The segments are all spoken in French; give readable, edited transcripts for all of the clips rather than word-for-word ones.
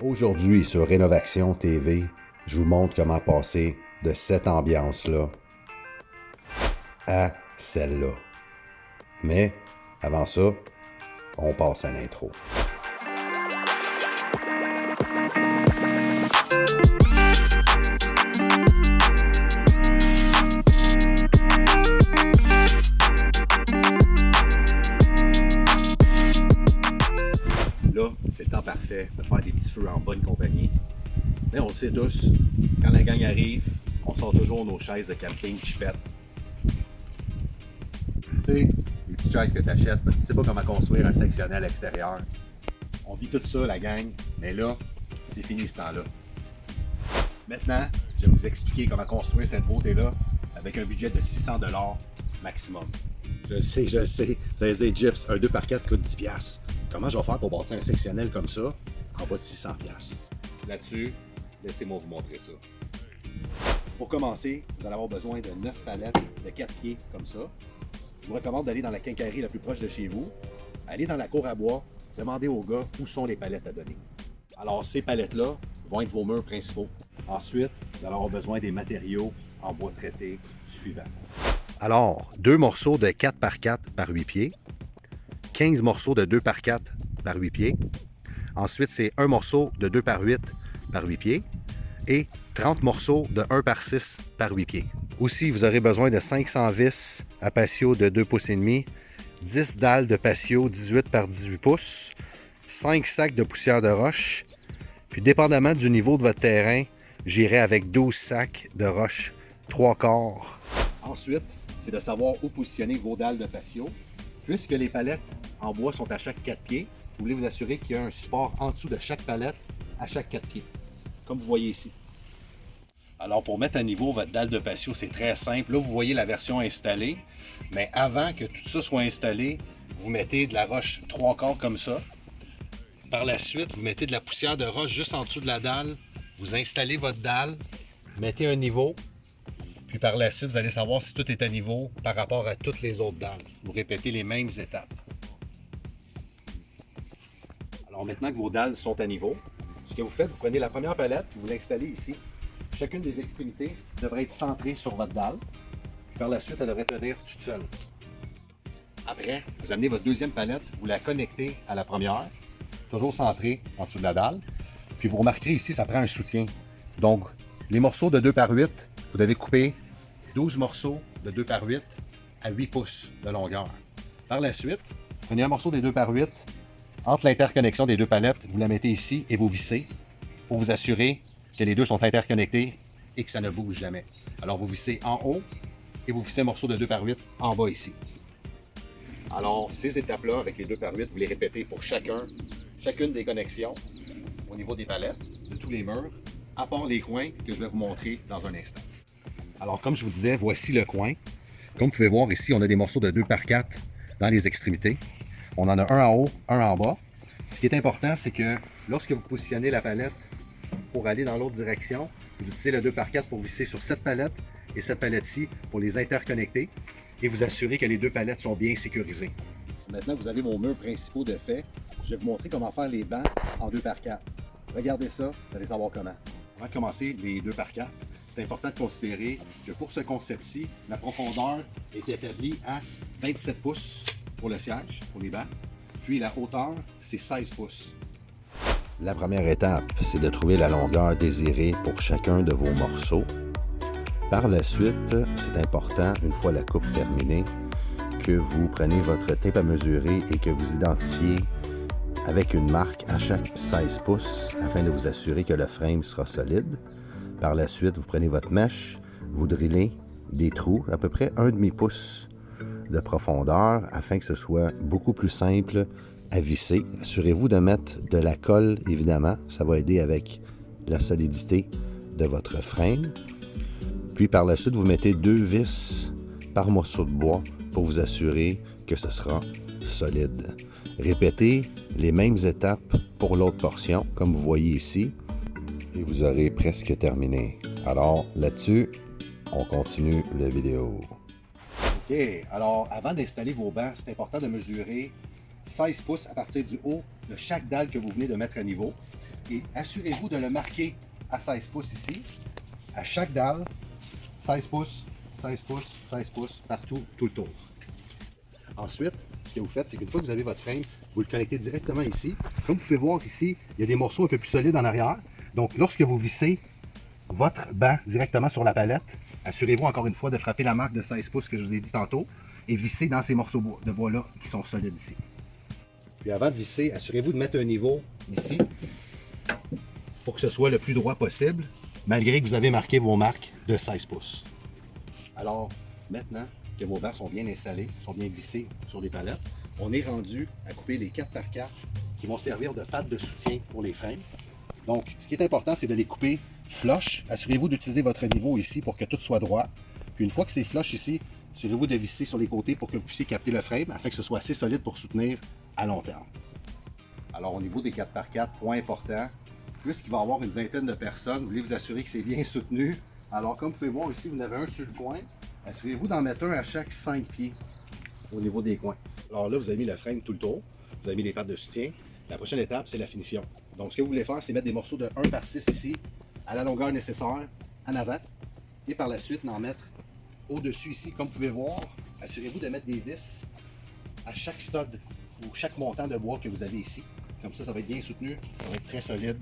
Aujourd'hui sur Rénovation TV, je vous montre comment passer de cette ambiance-là à celle-là. Mais avant ça, on passe à l'intro. Là, c'est le temps parfait de faire des petits feux en bonne compagnie. Mais on le sait tous, quand la gang arrive, on sort toujours nos chaises de camping chipettes. Tu sais, les petites chaises que tu achètes parce que tu sais pas comment construire un sectionnel extérieur. On vit tout ça, la gang, mais là, c'est fini ce temps-là. Maintenant, je vais vous expliquer comment construire cette beauté-là avec un budget de 600$ maximum. Je le sais. Vous allez dire, Gyps, un 2x4 coûte 10$. Comment je vais faire pour bâtir un sectionnel comme ça en bas de 600$? Là-dessus, laissez-moi vous montrer ça. Pour commencer, vous allez avoir besoin de 9 palettes de 4 pieds comme ça. Je vous recommande d'aller dans la quincaillerie la plus proche de chez vous. Allez dans la cour à bois, demandez aux gars où sont les palettes à donner. Alors, ces palettes-là vont être vos murs principaux. Ensuite, vous allez avoir besoin des matériaux en bois traité suivants. Alors, 2 morceaux de 4x4 par 8 pieds, 15 morceaux de 2x4 par 8 pieds. Ensuite, c'est un morceau de 2x8 par 8 pieds et 30 morceaux de 1x6 par 8 pieds. Aussi, vous aurez besoin de 500 vis à patio de 2 pouces et demi, 10 dalles de patio 18 par 18 pouces, 5 sacs de poussière de roche, puis dépendamment du niveau de votre terrain, j'irai avec 12 sacs de roche 3/4. Ensuite, c'est de savoir où positionner vos dalles de patio. Puisque les palettes en bois sont à chaque 4 pieds, vous voulez vous assurer qu'il y a un support en dessous de chaque palette à chaque 4 pieds, comme vous voyez ici. Alors pour mettre à niveau votre dalle de patio, c'est très simple. Là, vous voyez la version installée, mais avant que tout ça soit installé, vous mettez de la roche 3/4 comme ça. Par la suite, vous mettez de la poussière de roche juste en dessous de la dalle. Vous installez votre dalle, mettez un niveau, puis par la suite, vous allez savoir si tout est à niveau par rapport à toutes les autres dalles. Vous répétez les mêmes étapes. Alors maintenant que vos dalles sont à niveau, ce que vous faites, vous prenez la première palette, puis vous l'installez ici. Chacune des extrémités devrait être centrée sur votre dalle. Puis par la suite, ça devrait tenir toute seule. Après, vous amenez votre deuxième palette, vous la connectez à la première, toujours centrée en dessous de la dalle. Puis vous remarquerez ici, ça prend un soutien. Donc, les morceaux de 2x8, vous devez couper 12 morceaux de 2x8 à 8 pouces de longueur. Par la suite, prenez un morceau des 2x8, entre l'interconnexion des deux palettes, vous la mettez ici et vous vissez pour vous assurer que les deux sont interconnectés et que ça ne bouge jamais. Alors vous vissez en haut et vous vissez un morceau de 2x8 en bas ici. Alors ces étapes-là avec les 2x8, vous les répétez pour chacune des connexions au niveau des palettes, de tous les murs, à part les coins que je vais vous montrer dans un instant. Alors comme je vous disais, voici le coin. Comme vous pouvez voir ici, on a des morceaux de 2x4 dans les extrémités. On en a un en haut, un en bas. Ce qui est important, c'est que lorsque vous positionnez la palette pour aller dans l'autre direction, vous utilisez le 2x4 pour visser sur cette palette et cette palette-ci pour les interconnecter et vous assurer que les deux palettes sont bien sécurisées. Maintenant que vous avez vos murs principaux de fait, je vais vous montrer comment faire les bancs en 2x4. Regardez ça, vous allez savoir comment. Avant de commencer les 2x4, c'est important de considérer que pour ce concept-ci, la profondeur est établie à 27 pouces pour le siège, pour les bancs. Puis la hauteur, c'est 16 pouces. La première étape, c'est de trouver la longueur désirée pour chacun de vos morceaux. Par la suite, c'est important, une fois la coupe terminée, que vous preniez votre tape à mesurer et que vous identifiez avec une marque à chaque 16 pouces afin de vous assurer que le frame sera solide. Par la suite, vous prenez votre mèche, vous drillez des trous à peu près 1,5 pouce de profondeur afin que ce soit beaucoup plus simple à visser. Assurez-vous de mettre de la colle, évidemment. Ça va aider avec la solidité de votre frame. Puis par la suite, vous mettez 2 vis par morceau de bois pour vous assurer que ce sera solide. Répétez les mêmes étapes pour l'autre portion, comme vous voyez ici, et vous aurez presque terminé. Alors là-dessus, on continue la vidéo. OK, alors avant d'installer vos bancs, c'est important de mesurer 16 pouces à partir du haut de chaque dalle que vous venez de mettre à niveau. Et assurez-vous de le marquer à 16 pouces ici, à chaque dalle, 16 pouces, 16 pouces, 16 pouces, partout, tout le tour. Ensuite, ce que vous faites, c'est qu'une fois que vous avez votre frame, vous le connectez directement ici. Comme vous pouvez voir ici, il y a des morceaux un peu plus solides en arrière. Donc, lorsque vous vissez votre banc directement sur la palette, assurez-vous encore une fois de frapper la marque de 16 pouces que je vous ai dit tantôt et visser dans ces morceaux de bois-là qui sont solides ici. Puis avant de visser, assurez-vous de mettre un niveau ici pour que ce soit le plus droit possible, malgré que vous avez marqué vos marques de 16 pouces. Alors, maintenant que vos bancs sont bien installés, sont bien vissés sur les palettes, on est rendu à couper les 4x4 qui vont servir de pattes de soutien pour les frames. Donc, ce qui est important, c'est de les couper flush. Assurez-vous d'utiliser votre niveau ici pour que tout soit droit. Puis une fois que c'est flush ici, assurez-vous de visser sur les côtés pour que vous puissiez capter le frame afin que ce soit assez solide pour soutenir à long terme. Alors, au niveau des 4x4, point important, puisqu'il va y avoir une vingtaine de personnes, vous voulez vous assurer que c'est bien soutenu. Alors, comme vous pouvez voir ici, vous en avez un sur le coin. Assurez-vous d'en mettre un à chaque 5 pieds au niveau des coins. Alors là, vous avez mis le frame tout le tour. Vous avez mis les pattes de soutien. La prochaine étape, c'est la finition. Donc, ce que vous voulez faire, c'est mettre des morceaux de 1 par 6 ici, à la longueur nécessaire, en avant. Et par la suite, en mettre au-dessus ici. Comme vous pouvez voir, assurez-vous de mettre des vis à chaque stud ou chaque montant de bois que vous avez ici. Comme ça va être bien soutenu, ça va être très solide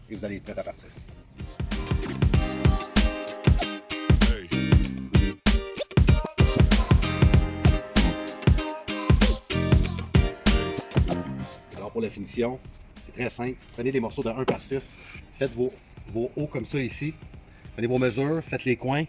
et vous allez être prêt à partir. Alors pour la finition, c'est très simple. Prenez des morceaux de 1 par 6, faites vos hauts comme ça ici. Prenez vos mesures, faites les coins.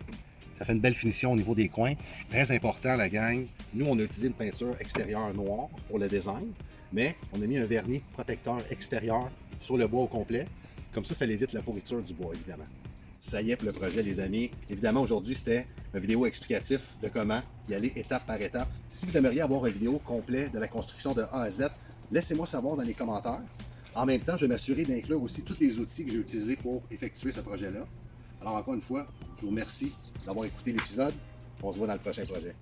Ça fait une belle finition au niveau des coins. Très important la gang. Nous, on a utilisé une peinture extérieure noire pour le design, mais on a mis un vernis protecteur extérieur sur le bois au complet. Comme ça évite la pourriture du bois, évidemment. Ça y est pour le projet, les amis. Évidemment, aujourd'hui, c'était une vidéo explicative de comment y aller étape par étape. Si vous aimeriez avoir une vidéo complète de la construction de A à Z, laissez-moi savoir dans les commentaires. En même temps, je vais m'assurer d'inclure aussi tous les outils que j'ai utilisés pour effectuer ce projet-là. Alors encore une fois, je vous remercie d'avoir écouté l'épisode. On se voit dans le prochain projet.